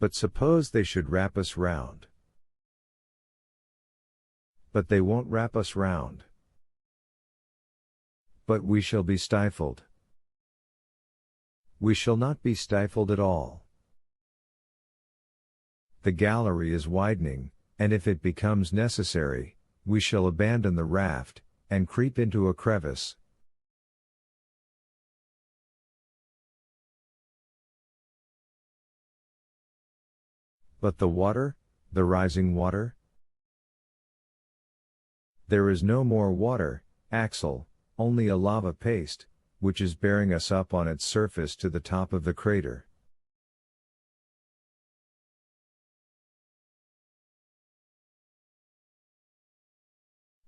But suppose they should wrap us round. But they won't wrap us round. But we shall be stifled. We shall not be stifled at all. The gallery is widening, and if it becomes necessary, we shall abandon the raft, and creep into a crevice. But the water, the rising water? There is no more water, Axel, only a lava paste, which is bearing us up on its surface to the top of the crater.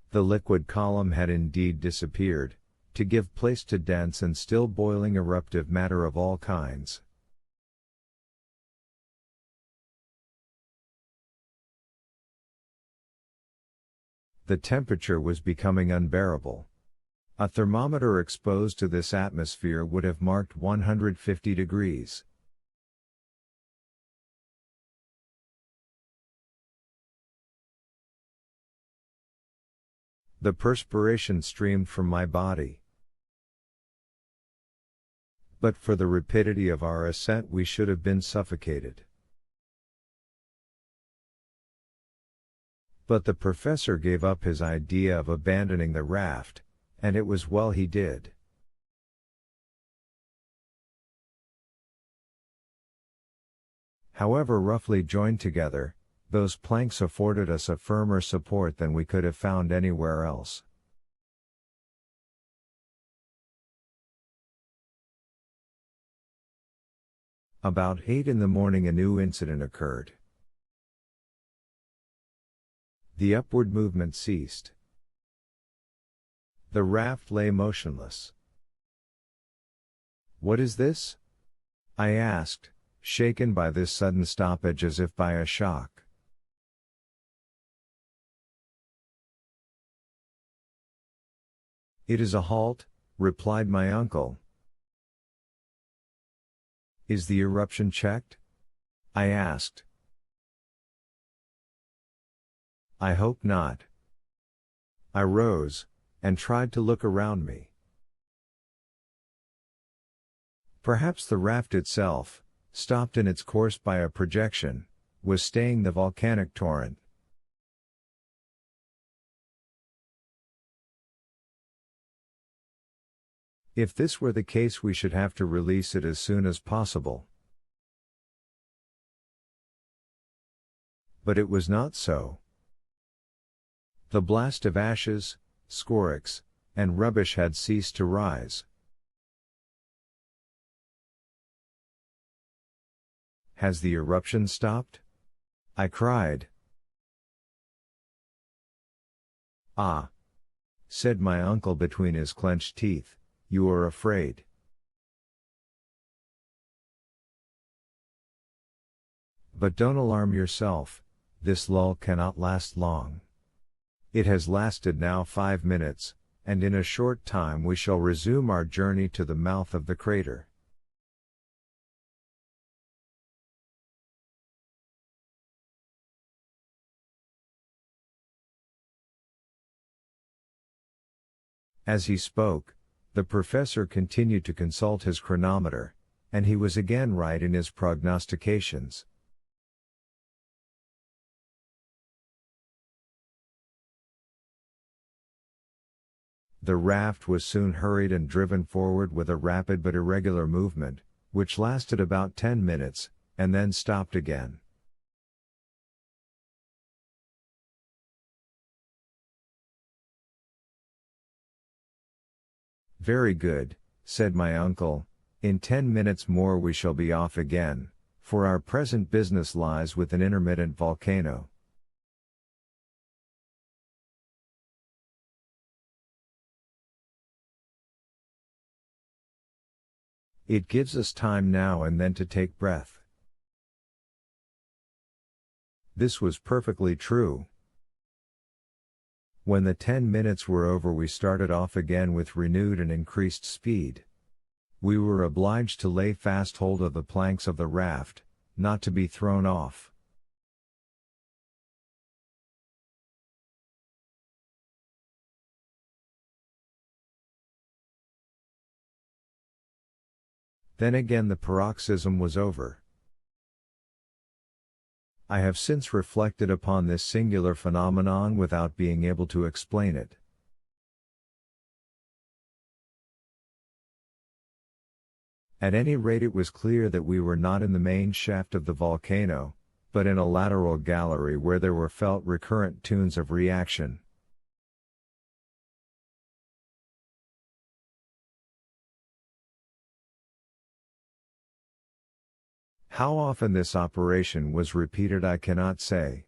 The liquid column had indeed disappeared, to give place to dense and still boiling eruptive matter of all kinds. The temperature was becoming unbearable. A thermometer exposed to this atmosphere would have marked 150 degrees. The perspiration streamed from my body. But for the rapidity of our ascent we should have been suffocated. But the professor gave up his idea of abandoning the raft, and it was well he did. However roughly joined together, those planks afforded us a firmer support than we could have found anywhere else. About 8 in the morning a new incident occurred. The upward movement ceased. The raft lay motionless. "What is this?" I asked, shaken by this sudden stoppage as if by a shock. "It is a halt," replied my uncle. "Is the eruption checked?" I asked. "I hope not." I rose, and tried to look around me. Perhaps the raft itself, stopped in its course by a projection, was staying the volcanic torrent. If this were the case we should have to release it as soon as possible. But it was not so. The blast of ashes, scoryx, and rubbish had ceased to rise. "Has the eruption stopped?" I cried. "Ah!" said my uncle between his clenched teeth, "you are afraid. But don't alarm yourself, this lull cannot last long. It has lasted now 5 minutes, and in a short time we shall resume our journey to the mouth of the crater." As he spoke, the professor continued to consult his chronometer, and he was again right in his prognostications. The raft was soon hurried and driven forward with a rapid but irregular movement, which lasted about 10 minutes, and then stopped again. "Very good," said my uncle, "in 10 minutes more we shall be off again, for our present business lies with an intermittent volcano." It gives us time now and then to take breath. This was perfectly true. When the 10 minutes were over we started off again with renewed and increased speed. We were obliged to lay fast hold of the planks of the raft, not to be thrown off. Then again the paroxysm was over. I have since reflected upon this singular phenomenon without being able to explain it. At any rate, it was clear that we were not in the main shaft of the volcano, but in a lateral gallery where there were felt recurrent tunes of reaction. How often this operation was repeated I cannot say.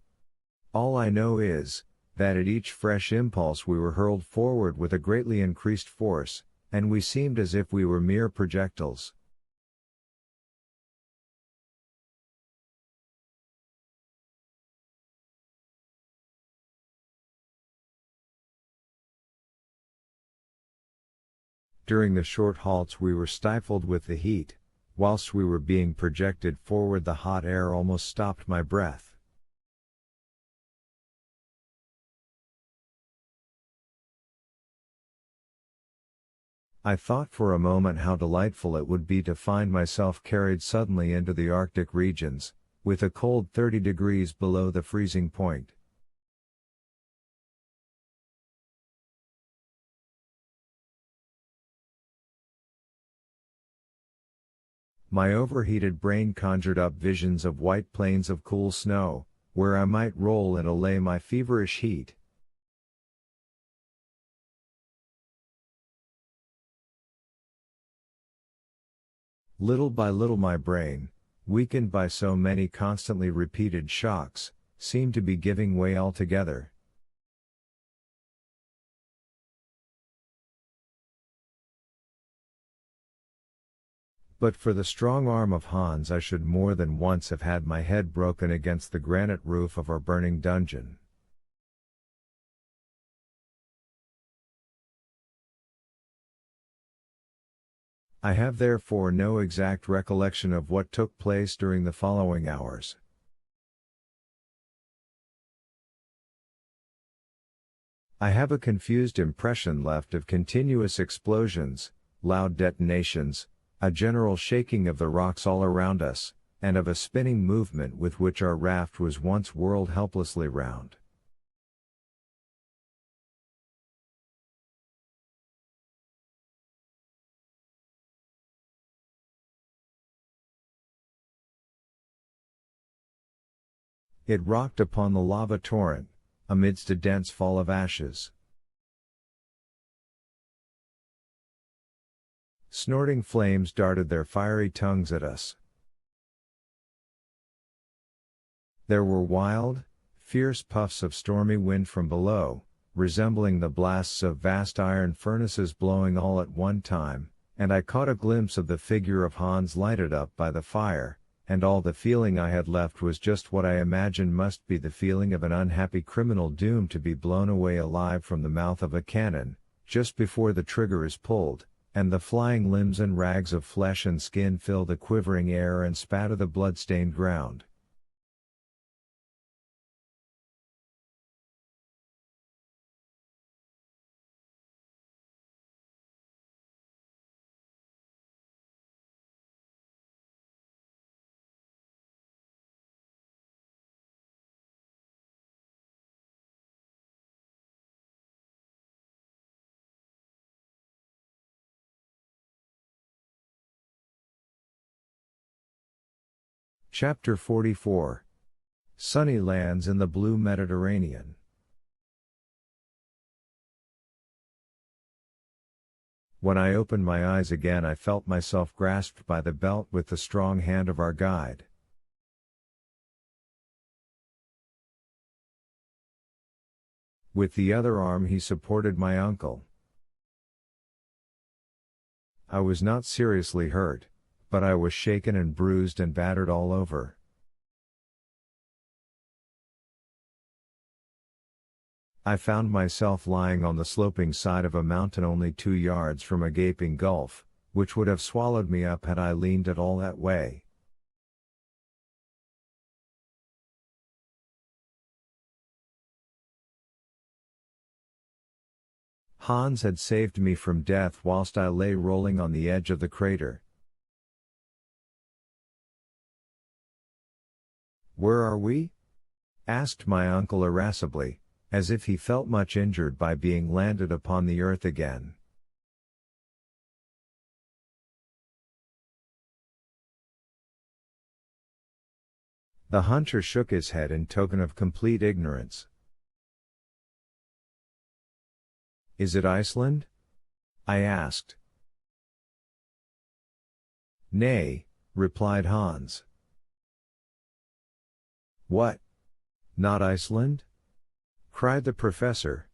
All I know is, that at each fresh impulse we were hurled forward with a greatly increased force, and we seemed as if we were mere projectiles. During the short halts we were stifled with the heat. Whilst we were being projected forward, the hot air almost stopped my breath. I thought for a moment how delightful it would be to find myself carried suddenly into the Arctic regions, with a cold 30 degrees below the freezing point. My overheated brain conjured up visions of white plains of cool snow, where I might roll and allay my feverish heat. Little by little my brain, weakened by so many constantly repeated shocks, seemed to be giving way altogether. But for the strong arm of Hans, I should more than once have had my head broken against the granite roof of our burning dungeon. I have therefore no exact recollection of what took place during the following hours. I have a confused impression left of continuous explosions, loud detonations, a general shaking of the rocks all around us, and of a spinning movement with which our raft was once whirled helplessly round. It rocked upon the lava torrent, amidst a dense fall of ashes. Snorting flames darted their fiery tongues at us. There were wild, fierce puffs of stormy wind from below, resembling the blasts of vast iron furnaces blowing all at one time, and I caught a glimpse of the figure of Hans lighted up by the fire, and all the feeling I had left was just what I imagined must be the feeling of an unhappy criminal doomed to be blown away alive from the mouth of a cannon, just before the trigger is pulled, and the flying limbs and rags of flesh and skin fill the quivering air and spatter the blood-stained ground. Chapter 44. Sunny Lands in the Blue Mediterranean. When I opened my eyes again, I felt myself grasped by the belt with the strong hand of our guide. With the other arm he supported my uncle. I was not seriously hurt, but I was shaken and bruised and battered all over. I found myself lying on the sloping side of a mountain only 2 yards from a gaping gulf, which would have swallowed me up had I leaned at all that way. Hans had saved me from death whilst I lay rolling on the edge of the crater. "Where are we?" asked my uncle irascibly, as if he felt much injured by being landed upon the earth again. The hunter shook his head in token of complete ignorance. "Is it Iceland?" I asked. "Nay," replied Hans. "What? Not Iceland?" cried the professor,